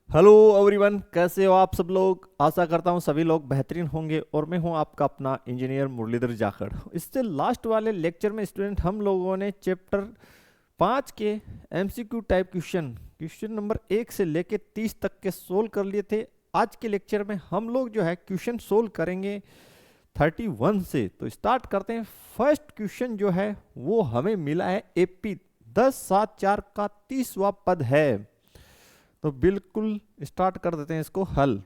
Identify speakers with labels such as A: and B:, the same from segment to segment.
A: Hello everyone, कैसे हो आप सब लोग। आशा करता हूँ सभी लोग बेहतरीन होंगे और मैं हूँ आपका अपना इंजीनियर मुरलीधर जाखड़। इससे लास्ट वाले लेक्चर में स्टूडेंट हम लोगों ने चैप्टर 5 के MCQ type question question number 1 से लेके 30 तक के सोल्व कर लिए थे। आज के लेक्चर में हम लोग जो है क्वेश्चन सोल्व करेंगे 31 से। तो स्टार्ट करते हैं। फर्स्ट क्वेश्चन जो है वो हमें मिला है एपी 1074 का 30वां पद है। तो बिल्कुल स्टार्ट कर देते हैं इसको हल।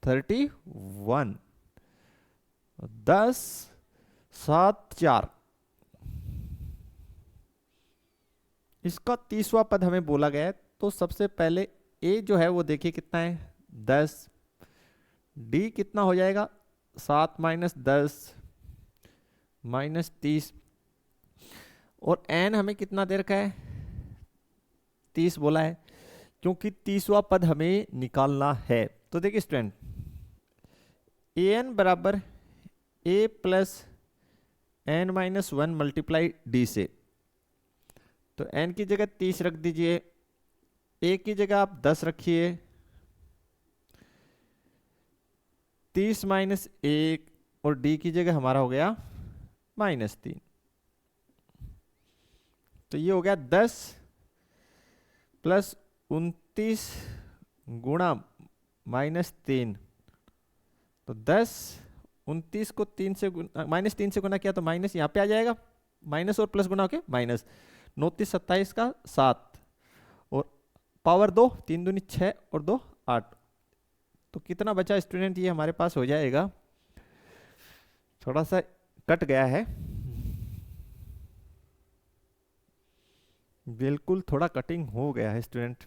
A: 31 1074 इसका 30वां पद हमें बोला गया है। तो सबसे पहले ए जो है वो देखिए कितना है 10। डी कितना हो जाएगा 7 - 10 -30 और एन हमें कितना दे रखा है 30 बोला है, क्योंकि 30वां पद हमें निकालना है। तो देखिए स्टूडेंट, ए एन बराबर ए प्लस n-1 मल्टीप्लाई डी से। तो n की जगह 30 रख दीजिए, a की जगह आप 10 रखिए, 30 - 1 और d की जगह हमारा हो गया -3। तो ये हो गया 10 + 29 गुणा -3। तो 10 29 को 3 से -3 से गुना किया तो माइनस यहाँ पे आ जाएगा, माइनस और प्लस गुना होके माइनस 29 27 का 7 और पावर 2 3 दूनी 6 और 2 8। तो कितना बचा स्टूडेंट, ये हमारे पास हो जाएगा, थोड़ा सा कट गया है, बिल्कुल थोड़ा कटिंग हो गया है स्टूडेंट।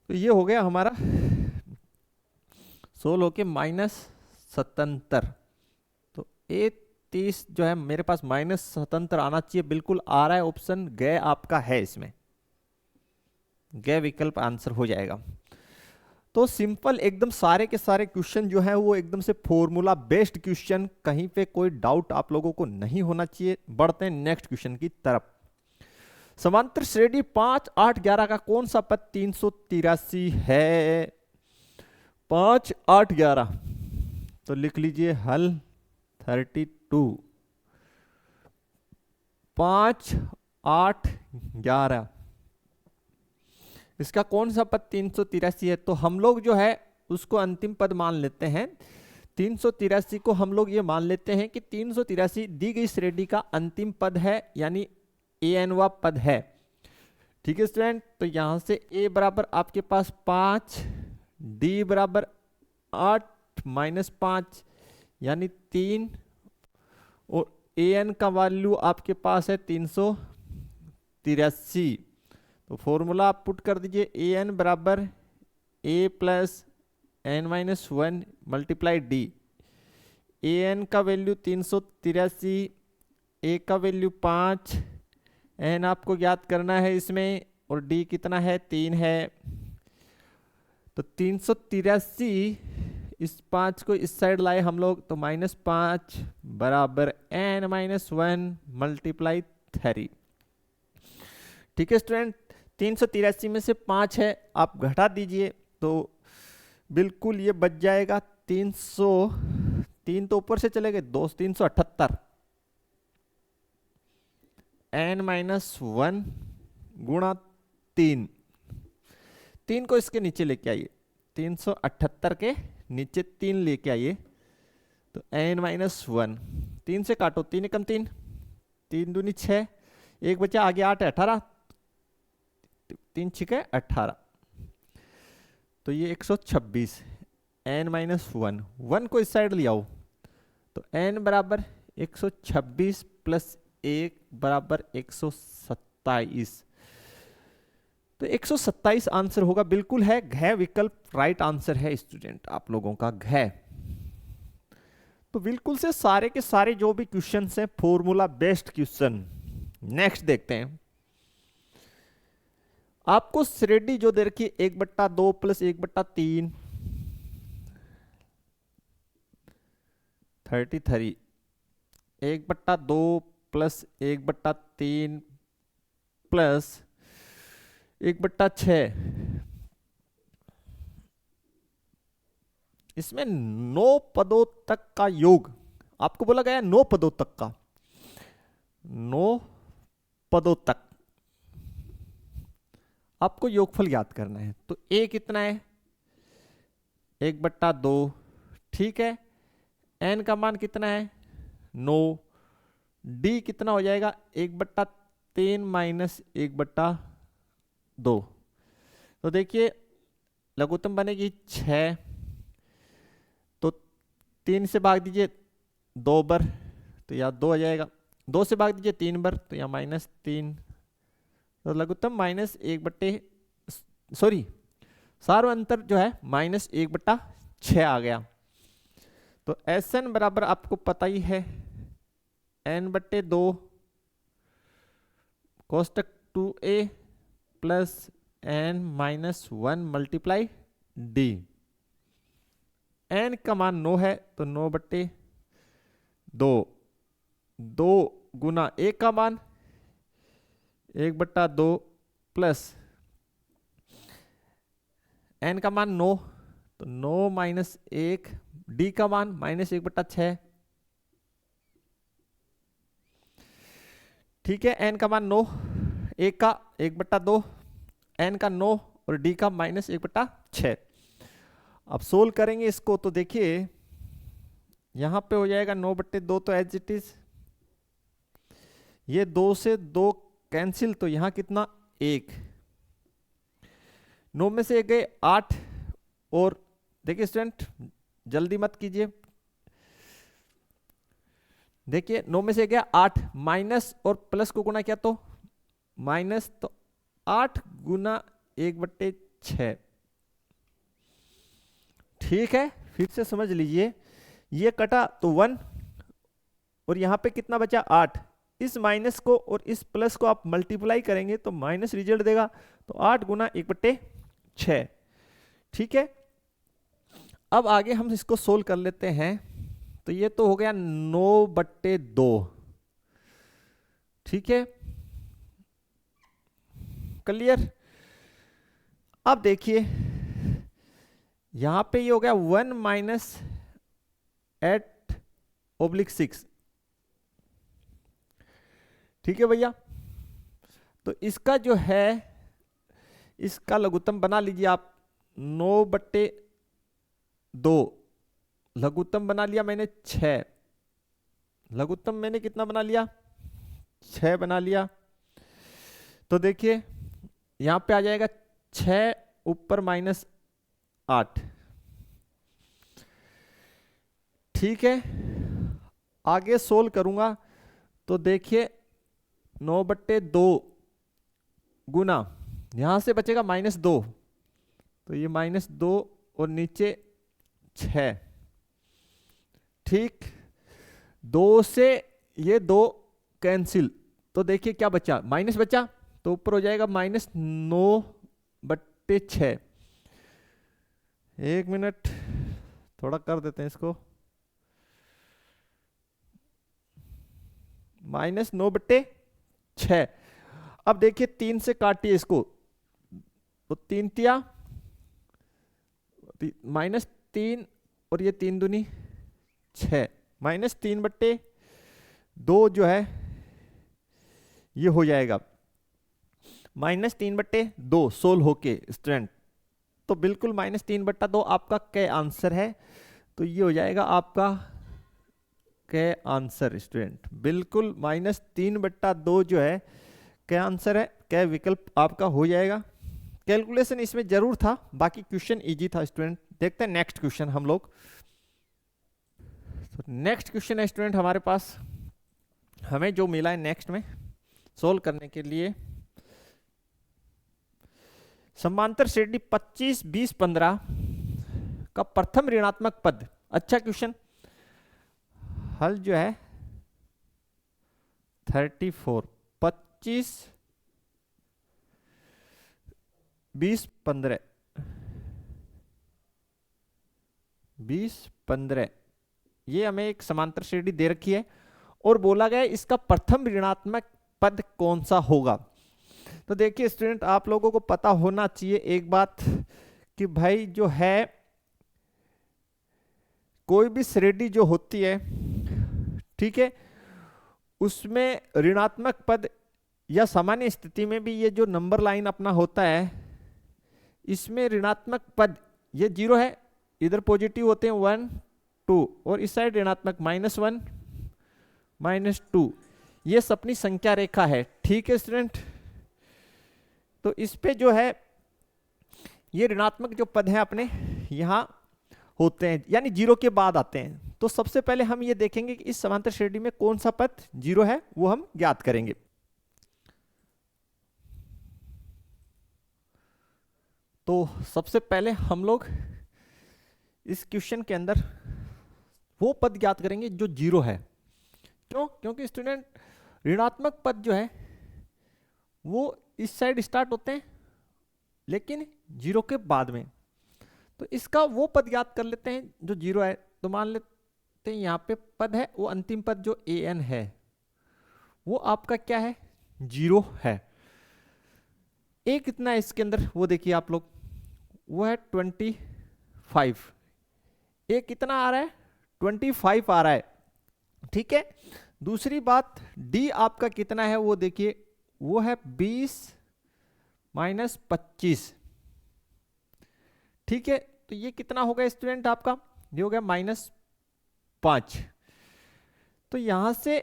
A: तो ये हो गया हमारा 16 के -77। तो ए 30 जो है मेरे पास -77 आना चाहिए, बिल्कुल आ रहा है। ऑप्शन ग आपका है, इसमें ग विकल्प आंसर हो जाएगा। तो सिंपल एकदम सारे के सारे क्वेश्चन जो है वो एकदम से फॉर्मूला बेस्ड क्वेश्चन, कहीं पे कोई डाउट आप लोगों को नहीं होना चाहिए। बढ़ते हैं नेक्स्ट क्वेश्चन की तरफ। समांतर श्रेणी 5 8 11 का कौन सा पद 383 है। 5 8 11 तो लिख लीजिए हल 32। 5 8 11 इसका कौन सा पद 383 है। तो हम लोग जो है उसको अंतिम पद मान लेते हैं। 383 को हम लोग ये मान लेते हैं कि 383 दी गई श्रेणी का अंतिम पद है, यानी एनवा पद है। ठीक है स्टूडेंट, तो यहां से ए बराबर आपके पास 5, डी बराबर 8 - 5 यानी 3 और ए एन का वैल्यू आपके पास है 383। तो फॉर्मूला आप पुट कर दीजिए, ए एन बराबर ए plus n-1 multiply D. A N का वैल्यू 383, ए का वैल्यू 5, एन आपको ज्ञात करना है इसमें, और डी कितना है 3 है। तो 383 इस 5 को इस साइड लाए हम लोग, तो -5 बराबर n-1 मल्टीप्लाई 3। ठीक है स्टूडेंट, 383 में से 5 है, आप घटा दीजिए तो बिल्कुल ये बच जाएगा 300। 3 तो ऊपर से चले गए, 2 378 n-1 गुणा 3। 3 को इसके नीचे लेके आइए, 378 के नीचे 3 लेके आइए, तो n-1 3 से काटो, 3 एकम 3, 3 दूनी 6, एक बचा आगे 8 है 18, 3 छिके 18। तो ये 126 n-1 1 को इस साइड ले आओ, तो n बराबर 126 प्लस 1 बराबर 127। तो 127 आंसर होगा, बिल्कुल है, घ विकल्प राइट आंसर है स्टूडेंट आप लोगों का, घ। तो बिल्कुल से सारे के सारे जो भी क्वेश्चन हैं फॉर्मूला बेस्ड क्वेश्चन। नेक्स्ट देखते हैं। आपको श्रेणी जो दे रखी है 1/2 + 1/3 33, 1/2 + 1/3 प्लस 1/6। इसमें 9 पदों तक का योग आपको बोला गया, 9 पदों तक का, 9 पदों तक आपको योगफल ज्ञात करना है। तो a कितना है, 1/2, ठीक है। n का मान कितना है, 9। d कितना हो जाएगा, 1/3 माइनस 1/2। तो देखिए लघुत्तम बनेगी 6, तो 3 से भाग दीजिए 2 बार, तो यहाँ 2 आ जाएगा। 2 से भाग दीजिए 3 बार, तो यहाँ -3। तो लघुत्तम सार्वअंतर जो है -1/6 आ गया। तो Sn बराबर आपको पता ही है, n/2 कोष्टक 2a plus n-1 multiply d। n का मान 9 है, तो 9/2, 2 गुना a का मान 1/2 प्लस n का मान 9, तो 9 माइनस 1, d का मान -1/6, ठीक है। n का मान 9, a का 1/2, n का 9 और d का -1/6। अब सोल्व करेंगे इसको, तो देखिए यहां पे हो जाएगा 9/2, तो एज इट इज, ये 2 से 2 कैंसिल, तो यहां कितना, 1। 9 में से गए 8, और देखिए स्टूडेंट जल्दी मत कीजिए, देखिए 9 में से गया 8, माइनस और प्लस को गुना किया तो माइनस, तो 8 गुना 1/6, ठीक है। फिर से समझ लीजिए, ये कटा तो 1, और यहां पे कितना बचा, 8। इस माइनस को और इस प्लस को आप मल्टीप्लाई करेंगे तो माइनस रिजल्ट देगा, तो 8 गुना 1/6, ठीक है। अब आगे हम इसको सोल्व कर लेते हैं। तो ये तो हो गया 9/2, ठीक है, क्लियर। अब देखिए यहां पे ये हो गया 1 माइनस 8/6, ठीक है भैया। तो इसका जो है, इसका लघुत्तम बना लीजिए आप, 9/2 लघुत्तम बना लिया मैंने 6, लघुत्तम मैंने कितना बना लिया, 6 बना लिया। तो देखिए यहां पे आ जाएगा 6 ऊपर -8, ठीक है। आगे सोल्व करूंगा, तो देखिए 9/2 गुना, यहां से बचेगा -2, तो ये -2 और नीचे 6, ठीक। 2 से ये 2 कैंसिल, तो देखिए क्या बचा, माइनस बचा, तो ऊपर हो जाएगा -9/6। 1 मिनट, थोड़ा कर देते हैं इसको, -9/6। अब देखिए 3 से काटिए इसको, तो 3 तिया -3, और ये 3 दूनी 6, -3/2 जो है ये हो जाएगा -3/2 सोल्व होके स्टूडेंट। तो बिल्कुल -3/2 आपका क्या आंसर है, तो ये हो जाएगा आपका क्या आंसर स्टूडेंट, बिल्कुल -3/2 जो है क्या आंसर है, क्या विकल्प आपका हो जाएगा। कैलकुलेशन इसमें जरूर था, बाकी क्वेश्चन इजी था स्टूडेंट। देखते हैं नेक्स्ट क्वेश्चन हम लोग। तो नेक्स्ट क्वेश्चन है स्टूडेंट हमारे पास, हमें जो मिला है नेक्स्ट में सोल्व करने के लिए, समांतर श्रेणी 25, 20, 15 का प्रथम ऋणात्मक पद। अच्छा क्वेश्चन, हल जो है 34, 25, 20, 15, 20, 15, ये हमें एक समांतर श्रेणी दे रखी है और बोला गया इसका प्रथम ऋणात्मक पद कौन सा होगा। तो देखिए स्टूडेंट, आप लोगों को पता होना चाहिए एक बात कि भाई जो है कोई भी श्रेणी जो होती है, ठीक है, उसमें ऋणात्मक पद या सामान्य स्थिति में भी ये जो नंबर लाइन अपना होता है, इसमें ऋणात्मक पद ये 0 है, इधर पॉजिटिव होते हैं 1 2, और इस साइड ऋणात्मक -1 -2, ये अपनी संख्या रेखा है। ठीक है स्टूडेंट, तो इस पे जो है ये ऋणात्मक जो पद हैं अपने यहाँ होते हैं, यानी 0 के बाद आते हैं। तो सबसे पहले हम ये देखेंगे कि इस समांतर श्रेणी में कौन सा पद 0 है, वो हम ज्ञात करेंगे। तो सबसे पहले हम लोग इस क्वेश्चन के अंदर वो पद ज्ञात करेंगे जो 0 है। क्यों? क्योंकि स्टूडेंट ऋणात्मक पद जो है वो इस साइड स्टार्ट होते हैं लेकिन 0 के बाद में। तो इसका वो पद ज्ञात कर लेते हैं जो 0 है। तो मान लेते हैं यहाँ पे पद है, वो अंतिम पद जो an है वो आपका क्या है, 0 है। a कितना है इसके अंदर वो देखिए आप लोग, वो है 25। a कितना आ रहा है, 25 आ रहा है। ठीक है, दूसरी बात d आपका कितना है वो देखिए, वो है 20 - 25। ठीक है, तो ये कितना हो गया स्टूडेंट आपका, ये हो गया -5। तो यहां से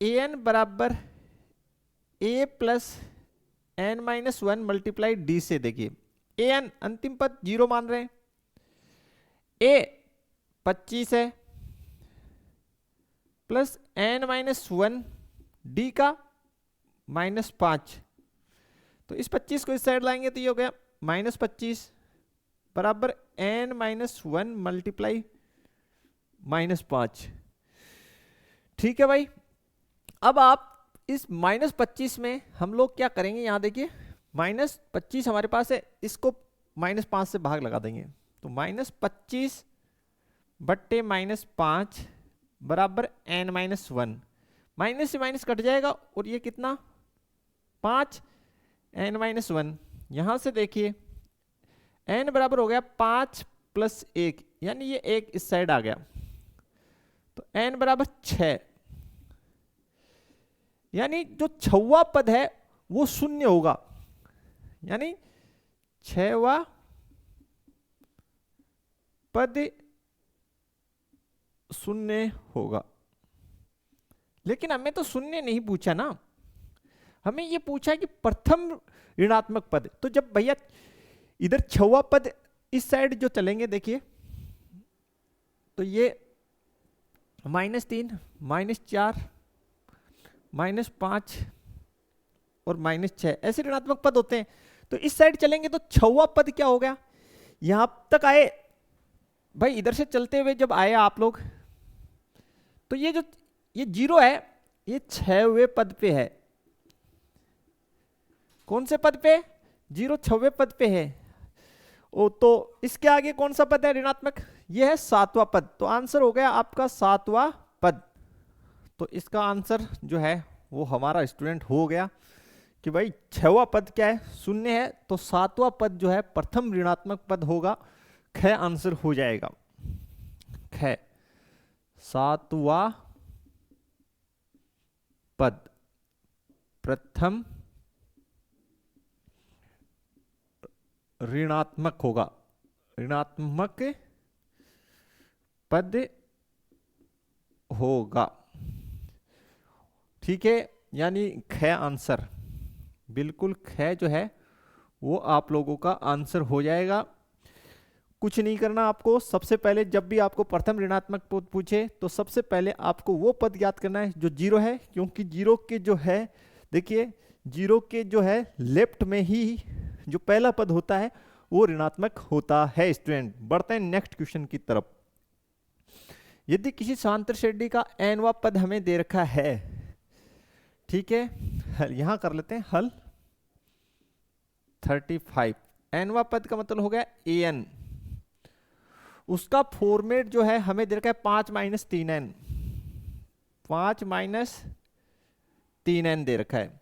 A: an बराबर a plus n - 1 multiply d से देखिए an अंतिम पद 0 मान रहे हैं, a 25 है प्लस n - 1 d का -5। तो इस 25 को इस साइड लाएंगे तो ये हो गया -25 बराबर n - 1 मल्टीप्लाई -5। ठीक है भाई, अब आप इस -25 में हम लोग क्या करेंगे, यहां देखिए -25 हमारे पास है, इसको -5 से भाग लगा देंगे। तो -25 बट्टे -5 बराबर n - 1, माइनस से माइनस कट जाएगा और ये कितना 5 n - 1। यहां से देखिए n बराबर हो गया 5 + 1, यानी ये 1 इस साइड आ गया, तो n बराबर 6, यानी जो 6वां पद है वो 0 होगा, यानी 6वां पद 0 होगा। लेकिन हमें तो 0 नहीं पूछा ना, हमें ये पूछा है कि प्रथम ऋणात्मक पद। तो जब भैया इधर 6वां पद इस साइड जो चलेंगे देखिए, तो ये -3 -4 -5 और -6 ऐसे ऋणात्मक पद होते हैं। तो इस साइड चलेंगे तो 6वां पद क्या हो गया, यहां तक आए भाई, इधर से चलते हुए जब आए आप लोग, तो ये जो ये 0 है ये 6वें पद पे है। कौन से पद पे, 0 6वें पद पे है। ओ, तो इसके आगे कौन सा पद है ऋणात्मक, ये है 7वां पद। तो आंसर हो गया आपका 7वां पद। तो इसका आंसर जो है वो हमारा स्टूडेंट हो गया कि भाई 6वां पद क्या है, 0 है, तो 7वां पद जो है प्रथम ऋणात्मक पद होगा। ख आंसर हो जाएगा, ख 7वां पद प्रथम ऋणात्मक होगा, ऋणात्मक पद होगा। ठीक है, यानी ख आंसर, बिल्कुल ख जो है वो आप लोगों का आंसर हो जाएगा। कुछ नहीं करना आपको, सबसे पहले जब भी आपको प्रथम ऋणात्मक पद पूछे तो सबसे पहले आपको वो पद ज्ञात करना है जो 0 है, क्योंकि 0 के जो है देखिए 0 के जो है लेफ्ट में ही जो पहला पद होता है वो ऋणात्मक होता है। स्टूडेंट बढ़ते हैं नेक्स्ट क्वेश्चन की तरफ। यदि किसी समांतर श्रेणी का nवां पद हमें दे रखा है, ठीक है, यहां कर लेते हैं हल 35। nवां पद का मतलब हो गया an, उसका फॉर्मेट जो है हमें दे रखा है 5 - 3n, 5 - 3n दे रखा है।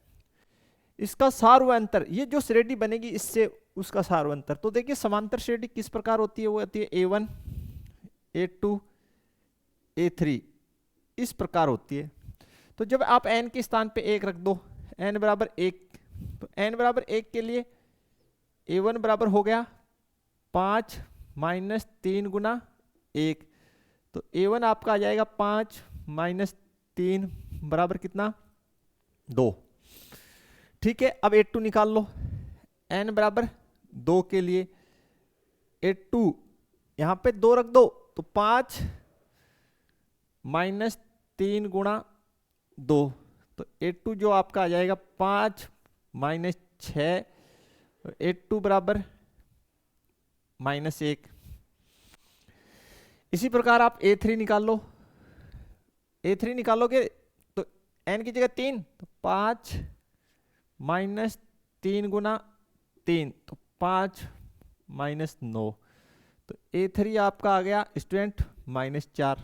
A: इसका सार्वंतर, ये जो श्रेणी बनेगी इससे उसका सार्वंतर। तो देखिए समांतर श्रेणी किस प्रकार होती है, वो होती है A1 A2 A3, इस प्रकार होती है। तो जब आप n के स्थान पे 1 रख दो, n बराबर 1, तो n बराबर 1 के लिए A1 बराबर हो गया 5 माइनस 3 गुना 1, तो A1 आपका आ जाएगा 5 माइनस 3 बराबर कितना, 2। ठीक है, अब A2 निकाल लो, n बराबर 2 के लिए A2 यहां पे 2 रख दो, तो 5 माइनस 3 गुणा 2, तो A2 जो आपका आ जाएगा 5 माइनस 6, A2 बराबर -1। इसी प्रकार आप A3 निकाल लो, A3 निकालोगे तो n की जगह 3, तो 5 माइनस 3 गुना 3, तो 5 माइनस 9, तो A3 आपका आ गया स्टूडेंट -4।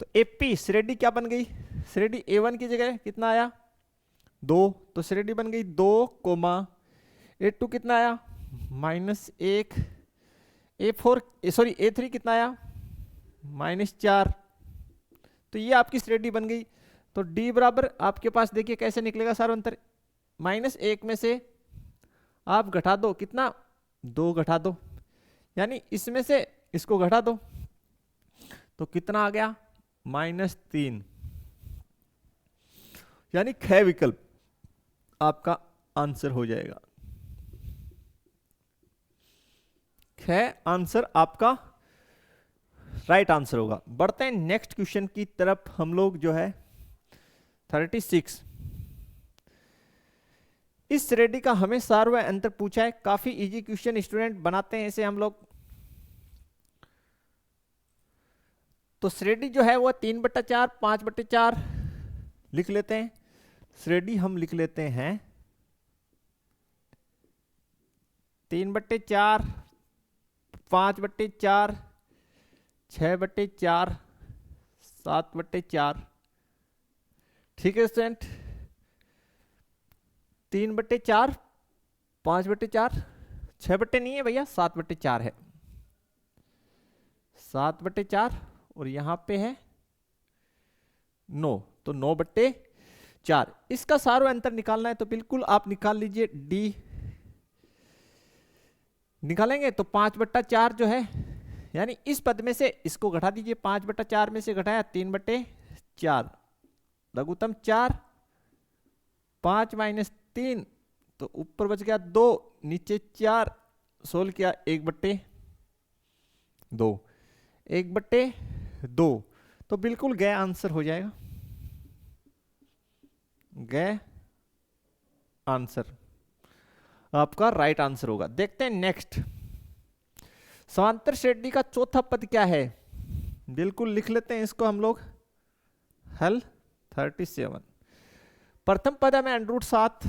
A: तो AP श्रेणी क्या बन गई, श्रेणी A1 की जगह कितना आया 2, तो श्रेणी बन गई 2, A2 कितना आया -1, A3 कितना आया -4, तो ये आपकी श्रेणी बन गई। तो D बराबर आपके पास देखिए कैसे निकलेगा सार्वंतर, -1 में से आप घटा दो, कितना 2 घटा दो, यानी इसमें से इसको घटा दो, तो कितना आ गया -3, यानी ख विकल्प आपका आंसर हो जाएगा। ख आंसर आपका राइट आंसर होगा। बढ़ते हैं नेक्स्ट क्वेश्चन की तरफ हम लोग, जो है 36। इस श्रेणी का हमें सार व अंतर पूछा है, काफी इजी क्वेश्चन स्टूडेंट बनाते हैं इसे हम लोग। तो श्रेणी जो है वो 3/4 5/4 लिख लेते हैं। श्रेणी हम लिख लेते हैं 3/4 5/4 6/4 7/4। ठीक है स्टूडेंट, 3/4 5/4 6 नहीं है भैया, 7/4 है, 7/4 और यहां पे है 9, तो 9/4। इसका सार अंतर निकालना है, तो बिल्कुल आप निकाल लीजिए। D निकालेंगे तो 5/4 जो है, यानी इस पद में से इसको घटा दीजिए, 5/4 में से घटाया 3/4, लघुत्तम 4, 5 माइनस 3, तो ऊपर बच गया 2, नीचे 4, सोल्व किया 1/2, 1/2, तो बिल्कुल गए आंसर हो जाएगा, गए आंसर आपका राइट आंसर होगा। देखते हैं नेक्स्ट, समांतर श्रेणी का चौथा पद क्या है, बिल्कुल लिख लेते हैं इसको हम लोग। हल 37, प्रथम पद हमें √7,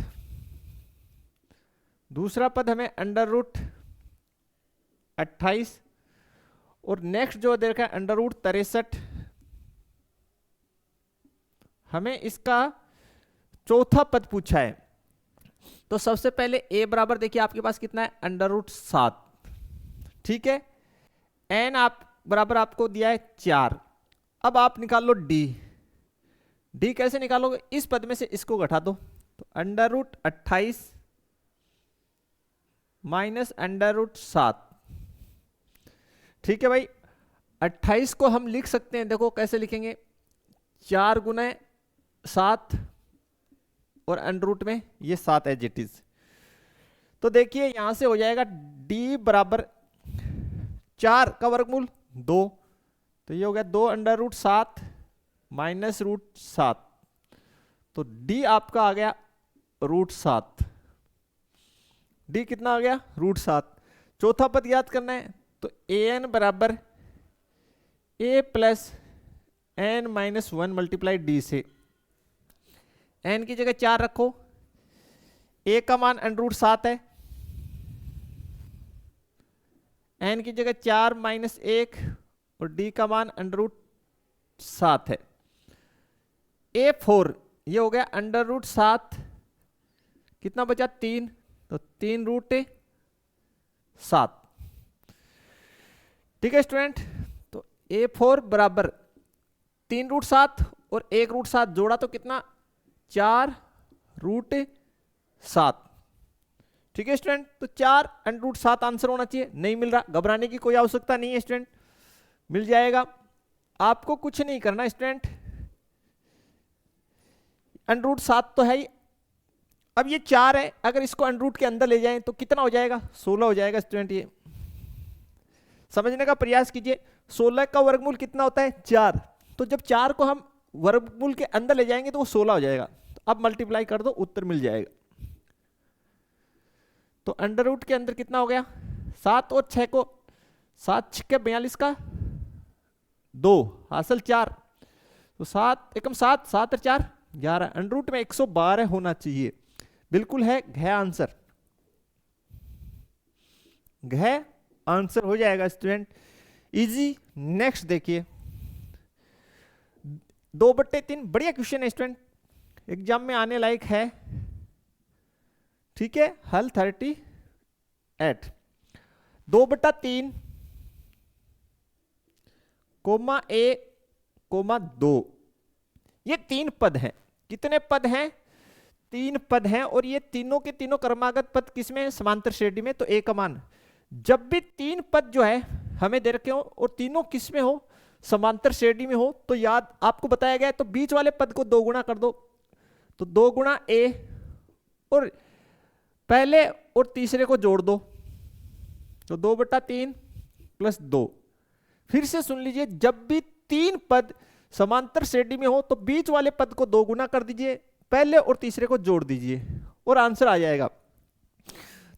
A: दूसरा पद हमें √28, और नेक्स्ट जो देखा है √63। हमें इसका चौथा पद पूछा है। तो सबसे पहले a बराबर देखिए आपके पास कितना है √7, ठीक है। n आप बराबर आपको दिया है 4। अब आप निकाल लो d कैसे निकालोगे, इस पद में से इसको घटा दो, तो √28 माइनस √7। ठीक है भाई, 28 को हम लिख सकते हैं, देखो कैसे लिखेंगे, 4 गुना 7 और अंडर में ये 7 एज इट इज। तो देखिए यहां से हो जाएगा d बराबर 4 का वर्गमूल 2, तो ये हो गया 2√7 माइनस √7, तो d आपका आ गया √7। d कितना आ गया √7। चौथा पद याद करना है, तो an बराबर a plus n minus 1 multiply d से। n की जगह 4 रखो, a का मान √7 है, n की जगह 4 माइनस 1 और d का मान √7 है। A4 ये हो गया √7 कितना बचा 3, तो 3√7। ठीक है स्टूडेंट, तो A4 बराबर 3√7 और 1√7 जोड़ा तो कितना 4√7। ठीक है स्टूडेंट, तो 4√7 आंसर होना चाहिए। नहीं मिल रहा, घबराने की कोई आवश्यकता नहीं है स्टूडेंट, मिल जाएगा। आपको कुछ नहीं करना स्टूडेंट, √7 तो है ही। अब ये 4 है, अगर इसको √ के अंदर ले जाएं तो कितना हो जाएगा 16 हो जाएगा स्टूडेंट। ये समझने का प्रयास कीजिए, 16 का वर्गमूल कितना होता है 4, तो जब 4 को हम वर्गमूल के अंदर ले जाएंगे तो वो 16 हो जाएगा। तो अब मल्टीप्लाई कर दो, उत्तर मिल जाएगा। तो √ के अंदर कितना हो गया 7 और 6 को 7 6 42 का 2 हासिल 4, तो 7 एकम 7 7 और 4 11, √ में 112 होना चाहिए। बिल्कुल है, घ आंसर, घ आंसर हो जाएगा स्टूडेंट, इजी। नेक्स्ट देखिए 2/3, बढ़िया क्वेश्चन है स्टूडेंट, एग्जाम में आने लायक है। ठीक है, हल 38, 2/3 कोमा A कोमा 2, ये 3 पद हैं। कितने पद हैं 3 पद हैं, और ये तीनों के तीनों क्रमागत पद किसमें है समांतर श्रेणी में। तो A का मान, जब भी 3 पद जो है हमें दे रखे हो और तीनों किस में हो समांतर श्रेणी में हो, तो याद आपको बताया गया है, तो बीच वाले पद को 2 गुना कर दो, तो 2 गुणा A और पहले और तीसरे को जोड़ दो, तो 2/3 + 2। फिर से सुन लीजिए, जब भी 3 पद समांतर श्रेणी में हो तो बीच वाले पद को 2 गुना कर दीजिए, पहले और तीसरे को जोड़ दीजिए और आंसर आ जाएगा।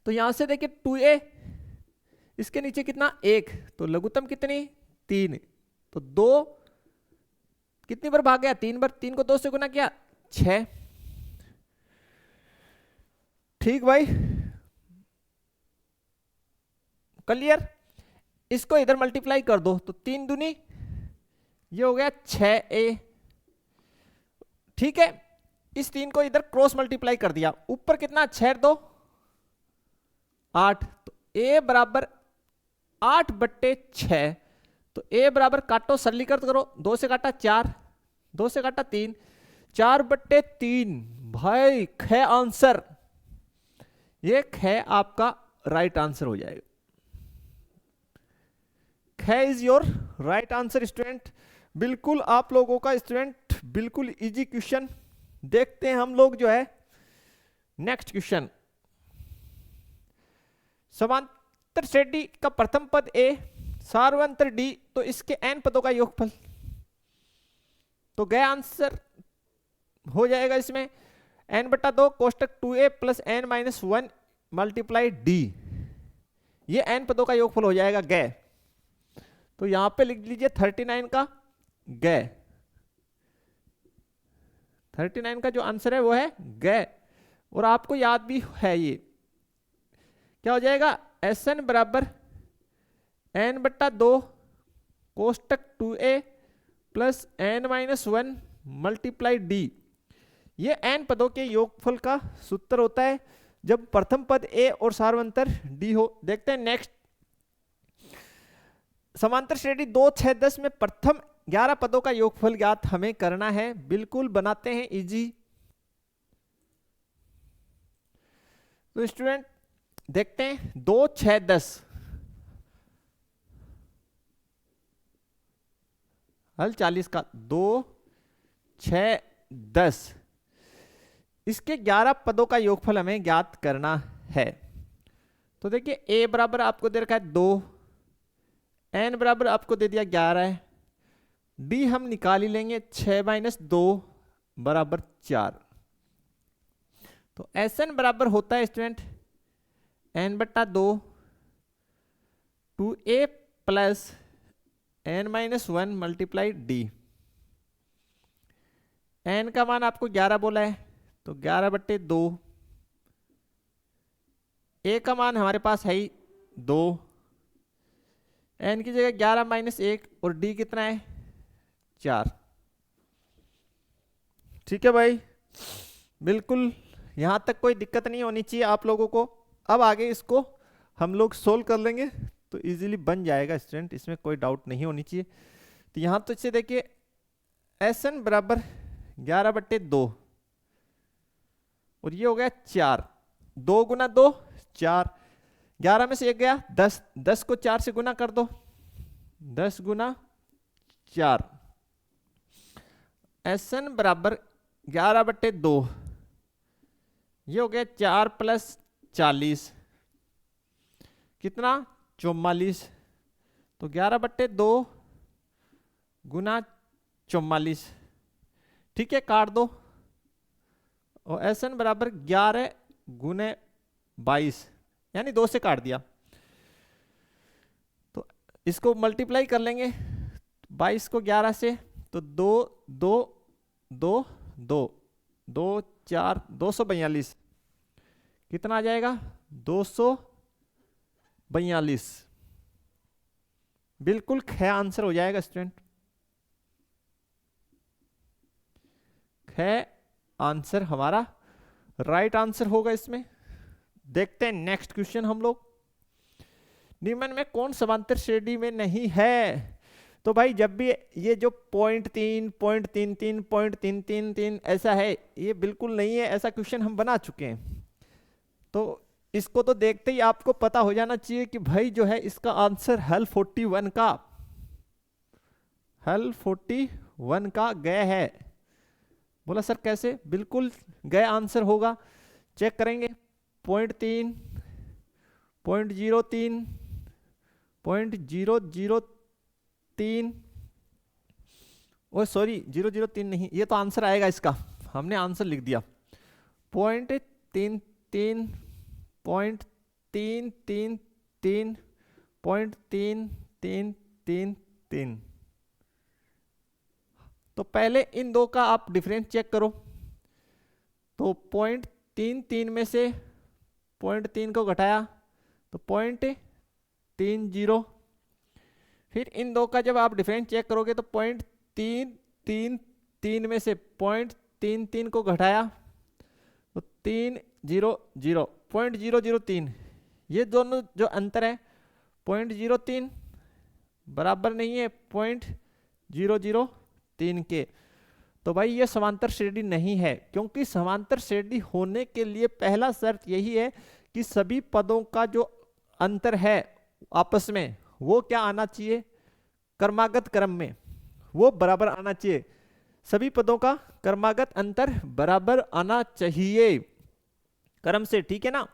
A: तो यहां से देखिए 2A, इसके नीचे कितना 1, तो लघुत्तम कितनी 3, तो 2 कितनी बार भाग गया 3 बार, 3 को 2 से गुना किया 6। ठीक भाई, क्लियर। इसको इधर मल्टीप्लाई कर दो, तो 3 दूनी ये हो गया 6A। ठीक है, इस 3 को इधर क्रॉस मल्टीप्लाई कर दिया, ऊपर कितना 6 2 8, तो A बराबर 8/6। तो A बराबर काटो, सरलीकृत करो, 2 से काटा 4, 2 से काटा 3, 4/3 भाई, ख आंसर, ये ख आपका राइट आंसर हो जाएगा। ख is your right answer student. बिल्कुल आप लोगों का स्टूडेंट बिल्कुल इजी क्वेश्चन। देखते हैं हम लोग जो है नेक्स्ट क्वेश्चन। समांतर श्रेणी का प्रथम पद A, सार्वंतर D, तो इसके n पदों का योगफल, तो गया आंसर हो जाएगा इसमें n/2 कोष्टक 2A + n-1 × D, ये n पदों का योगफल हो जाएगा गए। तो यहां पे लिख लीजिए 39 का गए, 39 का जो आंसर है वो है गए। और आपको याद भी है, ये क्या हो जाएगा Sn बराबर n/2 कोष्टक 2A + n-1 × D, ये n पदों के योगफल का सूत्र होता है जब प्रथम पद A और सार्वंतर D हो। देखते हैं नेक्स्ट, समांतर श्रेणी 2 6 10 में प्रथम 11 पदों का योगफल ज्ञात हमें करना है। बिल्कुल बनाते हैं इजी। तो स्टूडेंट देखते हैं 2 6 10, हल 40 का 2 6 10, इसके 11 पदों का योगफल हमें ज्ञात करना है। तो देखिए A बराबर आपको दे रखा है 2, n बराबर आपको दे दिया 11 है, D हम निकाल ही लेंगे 6 - 2 बराबर 4। तो Sn बराबर होता है student n/2 2A + n-1 × D। n का मान आपको 11 बोला है, तो 11/2, A का मान हमारे पास है ही 2, n की जगह 11 - 1 और D कितना है 4। ठीक है भाई, बिल्कुल यहाँ तक कोई दिक्कत नहीं होनी चाहिए आप लोगों को। अब आगे इसको हम लोग सोल्व कर लेंगे तो इजीली बन जाएगा स्टूडेंट, इसमें कोई डाउट नहीं होनी चाहिए। तो यहाँ तो इसे देखिए SN बराबर 11/2 और ये हो गया 4, 2 गुना 2 4, 11 में से 1 गया 10, 10 को 4 से गुना कर दो, 10 गुना 4, SN बराबर 11/2, ये हो गया 4 + 40 कितना 44, तो 11/2 गुना 44, ठीक है काट दो, और SN बराबर 11 गुने 22 यानी 2 से काट दिया, तो इसको मल्टीप्लाई कर लेंगे 22 को 11 से, तो 2 2 2 2 2 4 242 कितना आ जाएगा 242, बिल्कुल ख आंसर हो जाएगा स्टूडेंट, ख आंसर हमारा राइट आंसर होगा इसमें। देखते हैं नेक्स्ट क्वेश्चन हम लोग, निम्न में कौन समांतर श्रेणी में नहीं है। तो भाई जब भी ये जो 0.3 0.33 0.333 ऐसा है, ये बिल्कुल नहीं है, ऐसा क्वेश्चन हम बना चुके हैं। तो इसको तो देखते ही आपको पता हो जाना चाहिए कि भाई जो है इसका आंसर हल 41 का, हल 41 का गए है। बोला सर कैसे, बिल्कुल गए आंसर होगा, चेक करेंगे 0.3 0.03 0.003 ओ सॉरी 003 नहीं, ये तो आंसर आएगा इसका, हमने आंसर लिख दिया 0.33 0.333 0.3333। तो पहले इन दो का आप डिफरेंस चेक करो, तो 0.33 में से 0.3 को घटाया तो 0.30, फिर इन दो का जब आप डिफरेंस चेक करोगे तो 0.333 में से 0.33 को घटाया तो 300 0.003, ये दोनों जो अंतर है 0.03 बराबर नहीं है 0.003 के। तो भाई ये समांतर श्रेणी नहीं है, क्योंकि समांतर श्रेणी होने के लिए पहला शर्त यही है कि सभी पदों का जो अंतर है आपस में वो क्या आना चाहिए, क्रमागत क्रम में वो बराबर आना चाहिए, सभी पदों का क्रमागत अंतर बराबर आना चाहिए क्रम से, ठीक है ना।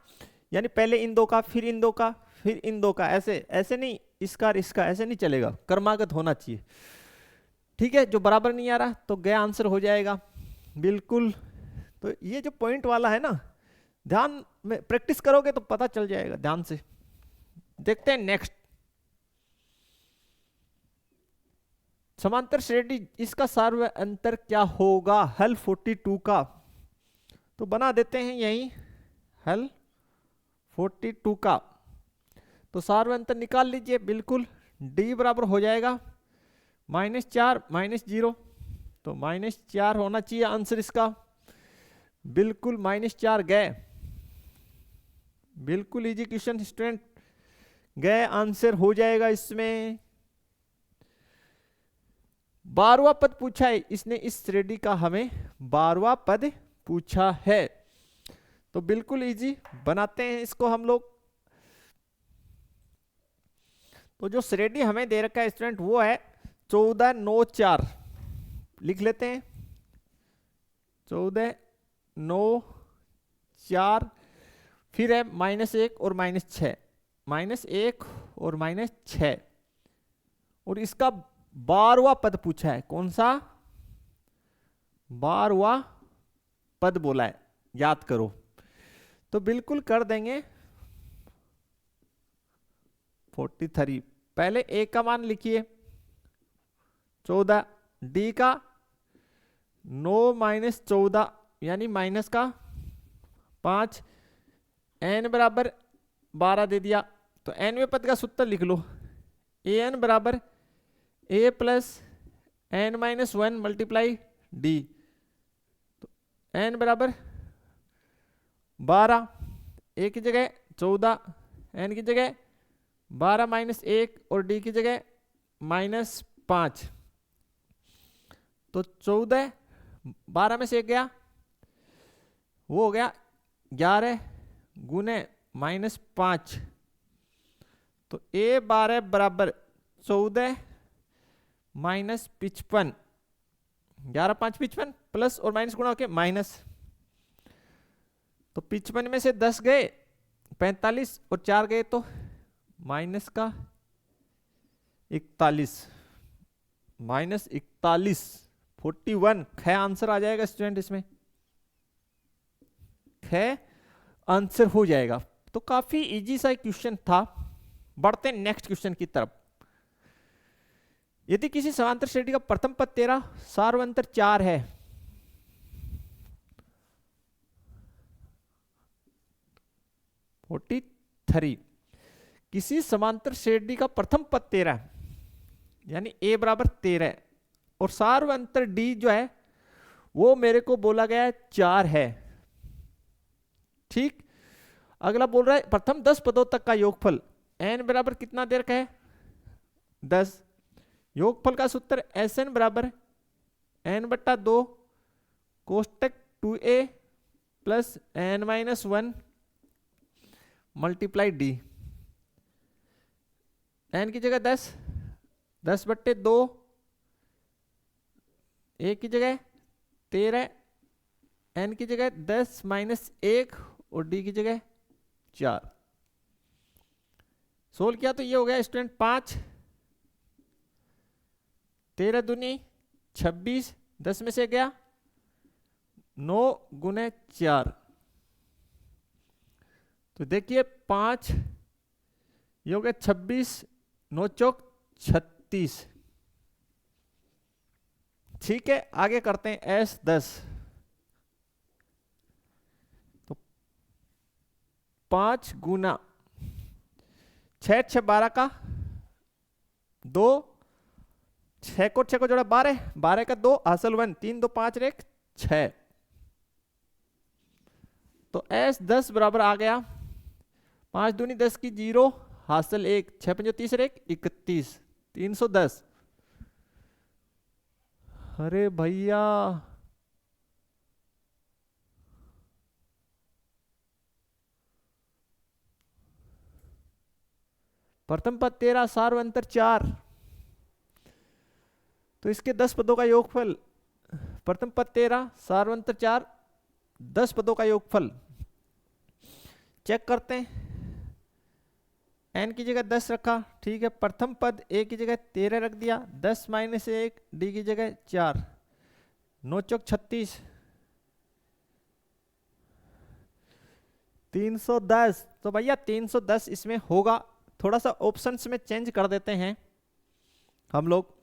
A: यानी पहले इन दो का, फिर इन दो का, फिर इन दो का, ऐसे ऐसे नहीं, इसका और इसका ऐसे नहीं चलेगा, क्रमागत होना चाहिए, ठीक है। जो बराबर नहीं आ रहा तो गया आंसर हो जाएगा बिल्कुल। तो ये जो पॉइंट वाला है ना, ध्यान में प्रैक्टिस करोगे तो पता चल जाएगा ध्यान से। देखते हैं नेक्स्ट, समांतर श्रेणी इसका सार्वत्रिक अंतर क्या होगा हल 42 का। तो बना देते हैं यही हल 42 का, तो सार्वत्रिक अंतर निकाल लीजिए, बिल्कुल d बराबर हो जाएगा -4 -0, तो -4 होना चाहिए आंसर इसका, बिल्कुल -4 गए, बिल्कुल इजी क्वेश्चन स्टूडेंट, गए आंसर हो जाएगा इसमें। 12वां पद पूछा है इसने, इस श्रेणी का हमें 12वां पद पूछा है, तो बिल्कुल इजी बनाते हैं इसको हम लोग। तो जो श्रेणी हमें दे रखा है स्टूडेंट वो है 14 9 4, लिख लेते हैं 14 9 4, फिर है -1 और -6, -1 और -6, और इसका 12वां पद पूछा है, कौन सा 12वां पद बोला है, याद करो। तो बिल्कुल कर देंगे 43, पहले a का मान लिखिए 14, d का 9 - 14 यानी माइनस का 5, n बराबर 12 दे दिया, तो nवें पद का सूत्र लिख लो, an बराबर a + n - 1 × d, तो n बराबर 12, ए की जगह 14, एन की जगह 12 माइनस 1 और डी की जगह -5। तो 14 12 में से 1 गया, वो हो गया 11 गुने -5। तो A12 बराबर 14 माइनस 55, 11 5 55 प्लस और माइनस गुणा होके माइनस। तो 55 में से 10 गए 45 और 4 गए तो माइनस का 41, -41 41 ख आंसर आ जाएगा स्टूडेंट, इसमें ख आंसर हो जाएगा। तो काफी इजी सा क्वेश्चन था। बढ़ते हैं नेक्स्ट क्वेश्चन की तरफ। यदि किसी समांतर श्रेणी का प्रथम पद 13 सार्वंतर 4 है, किसी समांतर श्रेणी का प्रथम पद 13 यानी a बराबर 13 और सार्वंतर d जो है वो मेरे को बोला गया है 4 है। ठीक, अगला बोल रहा है प्रथम 10 पदों तक का योगफल n बराबर कितना दे रखा है 10। योगफल का सूत्र Sn बराबर n/2 कोष्टक 2a plus n-1 multiply D. n की जगह 10, 10/2, a की जगह 13, n की जगह 10 माइनस 1 और d की जगह 4। सोल्व किया तो ये हो गया स्टूडेंट 5, 13 दूनी 26, 10 में से गया 9 गुने 4। तो देखिए 5 ये हो गया 26, 9 चौक 36। ठीक है, आगे करते हैं S10। तो 5 गुना 6 6 12 का 2, 6 को 6 को जोड़ा 12, 12 का 2 हासिल 1, 3 2 5 1 6। तो S10 बराबर आ गया 5 दूनी 10 की 0 हासिल 1, 6 5 30 1 31, 310। अरे भैया प्रथम पद 13 सार्वंतर 4, तो इसके 10 पदों का योगफल प्रथम पद 13 सार्वंतर 4 10 पदों का योगफल चेक करते हैं। n की जगह 10 रखा, ठीक है। प्रथम पद a की जगह 13 रख दिया, 10 माइनस 1 d की जगह 4, 9 चौक 36, 310। तो भैया 310 इसमें होगा। थोड़ा सा ऑप्शंस में चेंज कर देते हैं हम लोग।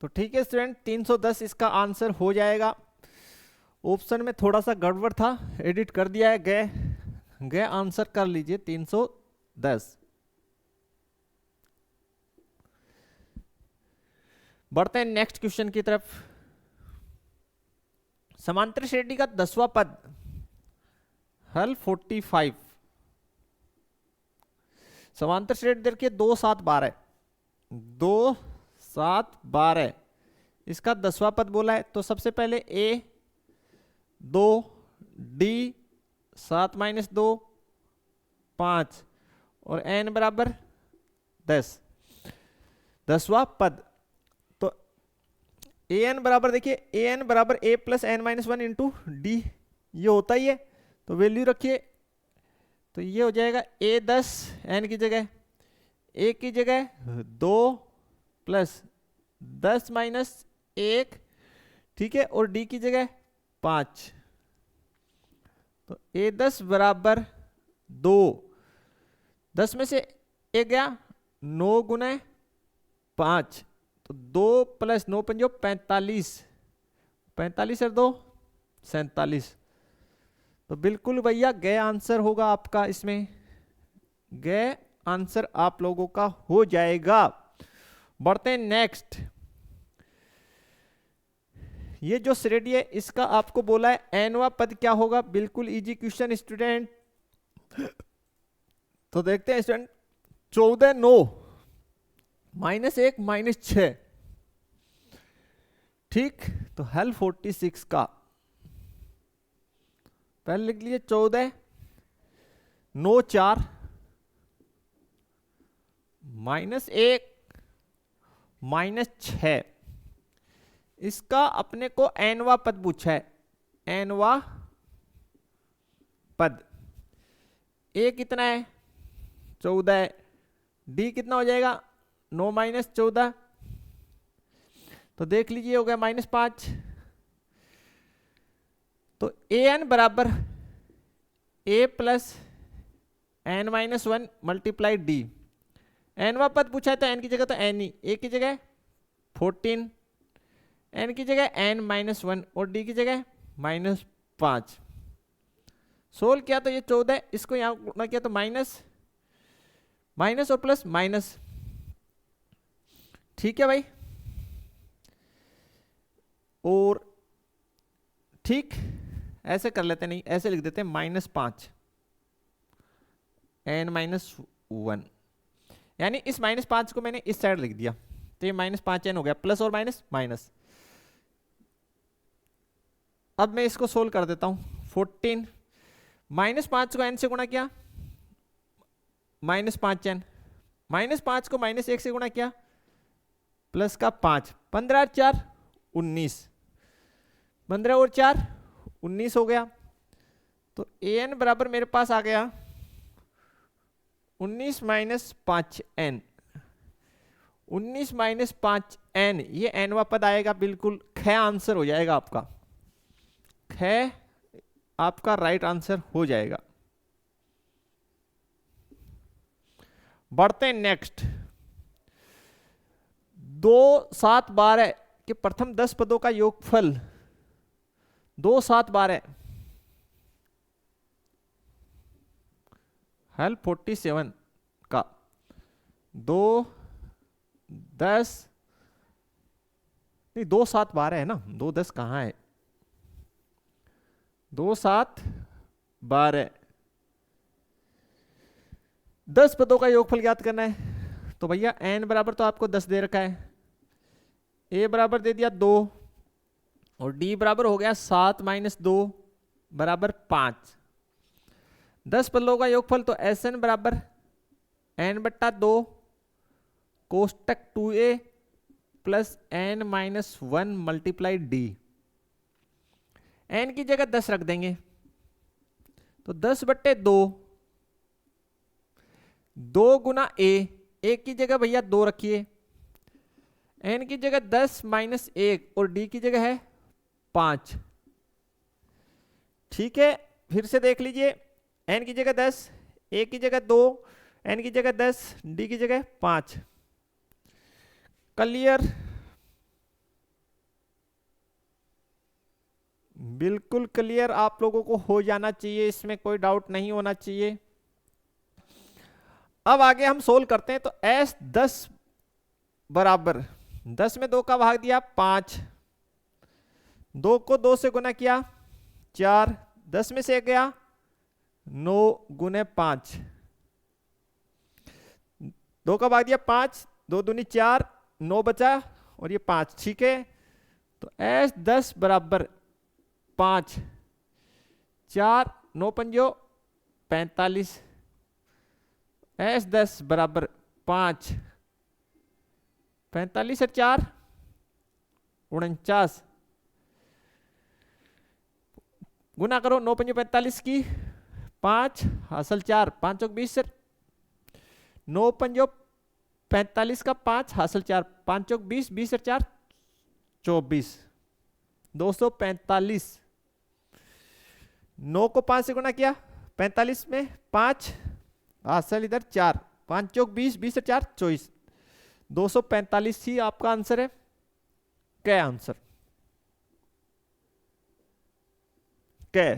A: तो ठीक है स्टूडेंट, 310 इसका आंसर हो जाएगा। ऑप्शन में थोड़ा सा गड़बड़ था, एडिट कर दिया है, गए आंसर कर लीजिए 310। बढ़ते हैं नेक्स्ट क्वेश्चन की तरफ। समांतर श्रेणी का 10वां पद हल 45। समांतर श्रेणी देखिए 2 7 12, 2 7 12 इसका 10वां पद बोला है। तो सबसे पहले a 2 d 7 माइनस 2 5 और n बराबर 10, 10वां पद। तो an बराबर देखिए an बराबर a plus n minus 1 into D, ये होता ही है। तो वैल्यू रखिए, तो ये हो जाएगा a 10 n की जगह, a की जगह 2 प्लस 10 माइनस 1, ठीक है, और d की जगह 5। तो a 10 बराबर 2, 10 में से 1 गया 9 गुना 5, तो 2 प्लस 9 पंजो 45, 45 और 2 47। तो बिल्कुल भैया गए आंसर होगा आपका, इसमें गए आंसर आप लोगों का हो जाएगा। बढ़ते हैं नेक्स्ट। ये जो श्रेणी है इसका आपको बोला है एनवा पद क्या होगा, बिल्कुल इजी क्वेश्चन स्टूडेंट। तो देखते हैं स्टूडेंट, 14 9 -1 -6, ठीक। तो हल 46 का पहले लिख लीजिए 14 9 4 -1 -6, इसका अपने को एनवा पद पूछा है, एनवा पद। ए कितना है 14 है, डी कितना हो जाएगा 9 - 14, तो देख लीजिए हो गया -5। तो ए एन बराबर ए प्लस एन -1 मल्टीप्लाई डी। एनवा पद पूछा है तो एन की जगह तो एन ही, ए की जगह 14, एन की जगह n -1 और d की जगह -5। सोल्व किया तो ये 14, इसको यहां गुणा किया तो माइनस और प्लस माइनस, ठीक है भाई। और ठीक ऐसे कर लेते, नहीं ऐसे लिख देते हैं -5 n -1, यानी इस -5 को मैंने इस साइड लिख दिया तो ये -5n हो गया, प्लस और माइनस माइनस। अब मैं इसको सोल्व कर देता हूं, 14 -5 को n से गुणा किया -5n, -5 को -1 से गुणा किया प्लस का 5, 15 और 4 19, 15 और 4 19 हो गया। तो an बराबर मेरे पास आ गया 19 - 5n, 19 - 5n, ये nवा पद आएगा, बिल्कुल ख आंसर हो जाएगा आपका, ख आपका राइट आंसर हो जाएगा। बढ़ते हैं नेक्स्ट, 2 7 12 के प्रथम 10 पदों का योगफल 2 7 12, हल 47 का 2 10 नहीं 2 7 12 है ना, 2 10 कहाँ है, 2 7 12, 10 पदों का योगफल ज्ञात करना है। तो भैया n बराबर तो आपको 10 दे रखा है, a बराबर दे दिया 2 और d बराबर हो गया 7 - 2 बराबर 5। 10 पदों का योगफल तो Sn बराबर n/2 कोष्टक 2a plus n - 1 multiply d। n की जगह 10 रख देंगे तो 10/2, 2 गुना a की जगह भैया 2 रखिए, n की जगह 10 - 1 और d की जगह है 5, ठीक है। फिर से देख लीजिए, n की जगह 10, a की जगह 2, n की जगह 10, d की जगह 5, क्लियर, बिल्कुल क्लियर आप लोगों को हो जाना चाहिए, इसमें कोई डाउट नहीं होना चाहिए। अब आगे हम सोल्व करते हैं, तो s 10 बराबर 10 में 2 का भाग दिया 5, 2 को 2 से गुना किया 4, 10 में से गया 9 गुने 5, 2 का भाग दिया 5, 2 दूनी 4, 9 बचा और ये 5, ठीक है। तो s 10 बराबर 5, 4 9 पंजो 45, s 10 बराबर 5, 45 और 4 49, गुना करो 9 पंजो 45 की 5 हासिल 4, 5 चौक 20 सर, 9 पंजो 45 का 5 हासिल 4, 5 चौक 20, 20 और 4 24, 245। 9 को 5 से गुना किया 45 में 5 हासिल इधर 4, 5 चौक 20, 20 और 4 24, 245 ही आपका आंसर है। क्या आंसर क्या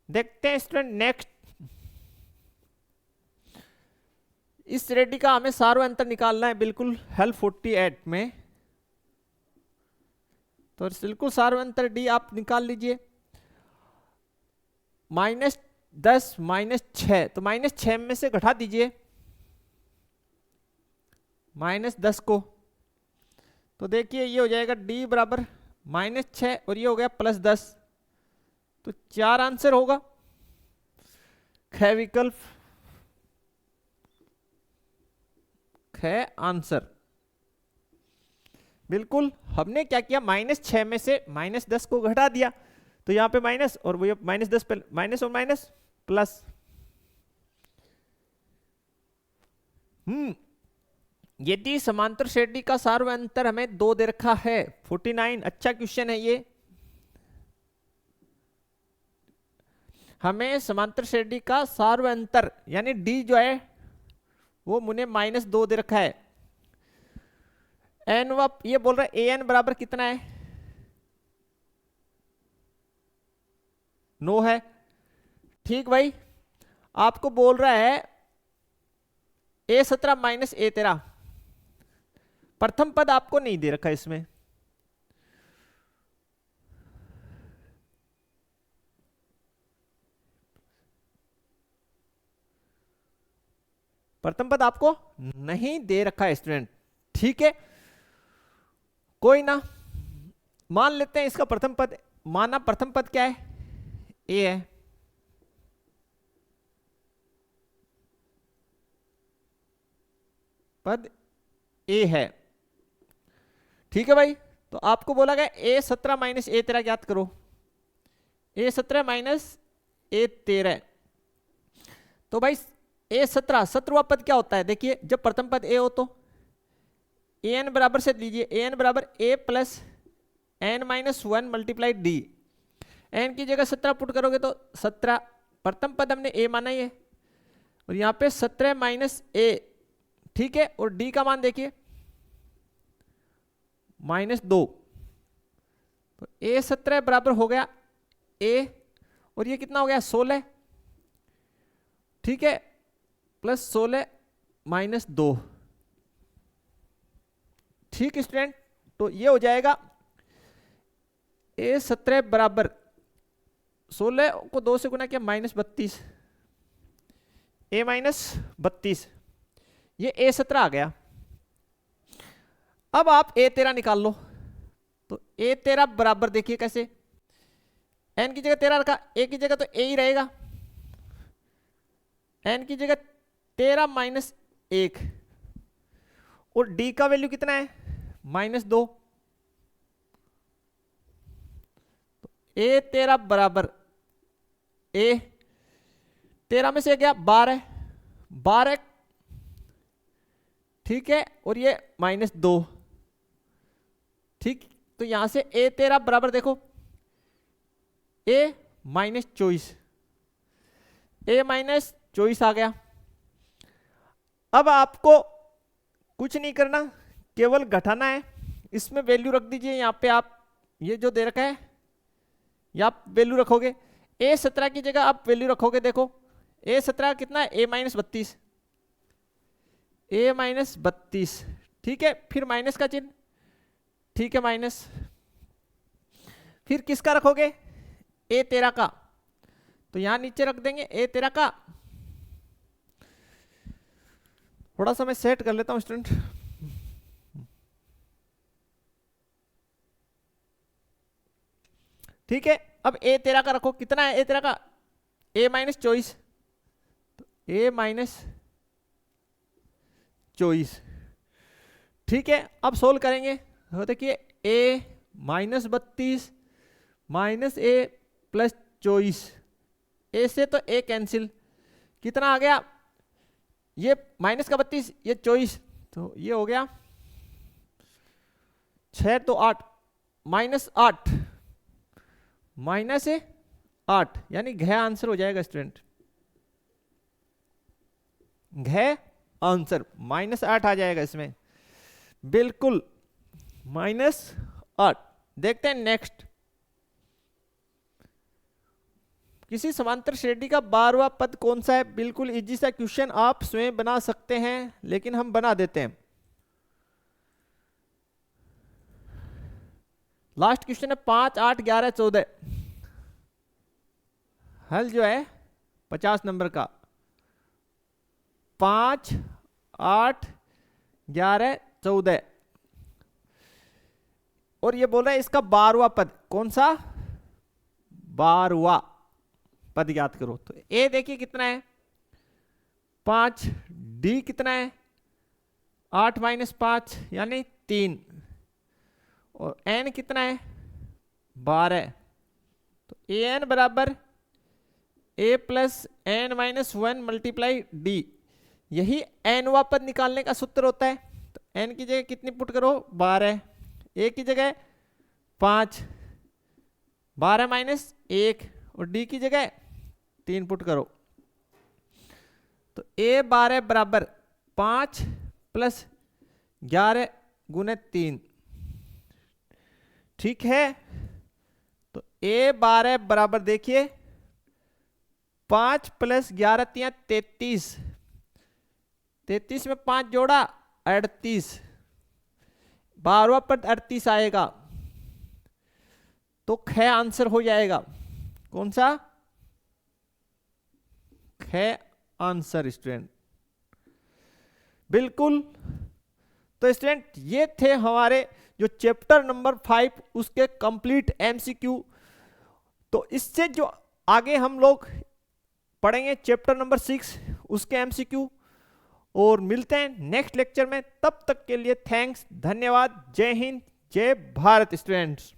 A: देखते हैं स्टूडेंट नेक्स्ट। इस रेडी का हमें सारो अंतर निकालना है, बिल्कुल हेल्प 48 में तो बिल्कुल सार्वंतर डी आप निकाल लीजिए। -10 -6, तो -6 में से घटा दीजिए -10 को, तो देखिए ये हो जाएगा डी बराबर -6 और ये हो गया +10, तो 4 आंसर होगा ख विकल्प, ख आंसर। बिल्कुल हमने क्या किया, -6 में से -10 को घटा दिया, तो यहां पे माइनस और वो -10 पे माइनस और माइनस प्लस। यदि समांतर श्रेणी का सार्वंतर हमें 2 दे रखा है, 49, अच्छा क्वेश्चन है ये। हमें समांतर श्रेणी का सार्वंतर यानी डी जो है वो मुझे -2 दे रखा है। एन व ये बोल रहा है ए एन बराबर कितना है, 9 है। ठीक भाई, आपको बोल रहा है A17 - A13, प्रथम पद आपको नहीं दे रखा इसमें, प्रथम पद आपको नहीं दे रखा है स्टूडेंट। ठीक है, कोई ना, मान लेते हैं इसका प्रथम पद, माना प्रथम पद क्या है, ए है। पद ए है, ठीक है भाई। तो आपको बोला गया A17 - A13 ज्ञात करो, A17 - A13। तो भाई A17 17वां पद क्या होता है, देखिए जब प्रथम पद ए हो तो an बराबर से लीजिए, an बराबर a plus n - 1 multiply D. n की जगह 17 पुट करोगे तो 17, प्रथम पद हमने a माना ही है, और यहाँ पे 17 - a, ठीक है। और d का मान देखिए -2, तो A17 बराबर हो गया a, और ये कितना हो गया 16, ठीक है, प्लस 16 -2, ठीक स्टूडेंट। तो ये हो जाएगा A17 बराबर 16 को 2 से गुना किया -32, a -32, ये A17 आ गया। अब आप A13 निकाल लो, तो A13 बराबर देखिए कैसे, n की जगह 13 रखा, a की जगह तो a ही रहेगा, n की जगह 13 - 1, और d का वैल्यू कितना है -2, तो A13 बराबर a, 13 में से गया 12, ठीक है, और ये -2, ठीक। तो यहां से A13 बराबर देखो a -24, a -24 आ गया। अब आपको कुछ नहीं करना, केवल घटाना है, इसमें वैल्यू रख दीजिए, यहाँ पे आप ये जो दे रखा है ये आप वैल्यू रखोगे, A17 की जगह आप वैल्यू रखोगे, देखो A17 कितना है, a -32, a -32, ठीक है। फिर माइनस का चिन्ह, ठीक है, माइनस, फिर किसका रखोगे, A13 का, तो यहां नीचे रख देंगे A13 का। थोड़ा सा मैं सेट कर लेता हूं स्टूडेंट, ठीक है। अब A13 का रखो, कितना है A13 का, a -24, a -24, ठीक है। अब सोल्व करेंगे, तो देखिए a -32 -a + 24, a से तो a कैंसिल, कितना आ गया, ये माइनस का 32, ये 24, तो ये हो गया 6 तो 8, -8 -8, यानी घ आंसर हो जाएगा स्टूडेंट, घ आंसर -8 आ जाएगा इसमें, बिल्कुल -8। देखते हैं नेक्स्ट, किसी समांतर श्रेणी का 12वां पद कौन सा है, बिल्कुल इजी सा क्वेश्चन, आप स्वयं बना सकते हैं, लेकिन हम बना देते हैं। लास्ट क्वेश्चन है 5, 8, 11, 14। हल जो है 50 नंबर का 5, 8, 11, 14 और ये बोल रहा है इसका 12वां पद। कौन सा? 12वां पद याद करो। तो ए देखिए कितना है 5, डी कितना है 8 - 5 यानी 3 और एन कितना है 12। तो ए एन बराबर ए प्लस एन -1 मल्टीप्लाई डी। यही एनवा पद निकालने का सूत्र होता है। तो एन की जगह कितनी पुट करो 12, ए की जगह 5, 12 - 1 और डी की जगह 3 पुट करो। तो ए 12 बराबर 5 + 11 गुने 3। ठीक है। तो ए 12 बराबर देखिए 5 + 11 = 33। 33 में 5 जोड़ा 38। 12वां पद 38 आएगा। तो ख आंसर हो जाएगा। कौन सा? ख आंसर स्टूडेंट। बिल्कुल। तो स्टूडेंट ये थे हमारे जो चैप्टर नंबर 5 उसके कंप्लीट एमसीक्यू। तो इससे जो आगे हम लोग पढ़ेंगे चैप्टर नंबर 6 उसके एमसीक्यू और मिलते हैं नेक्स्ट लेक्चर में। तब तक के लिए थैंक्स, धन्यवाद, जय हिंद, जय भारत स्टूडेंट्स।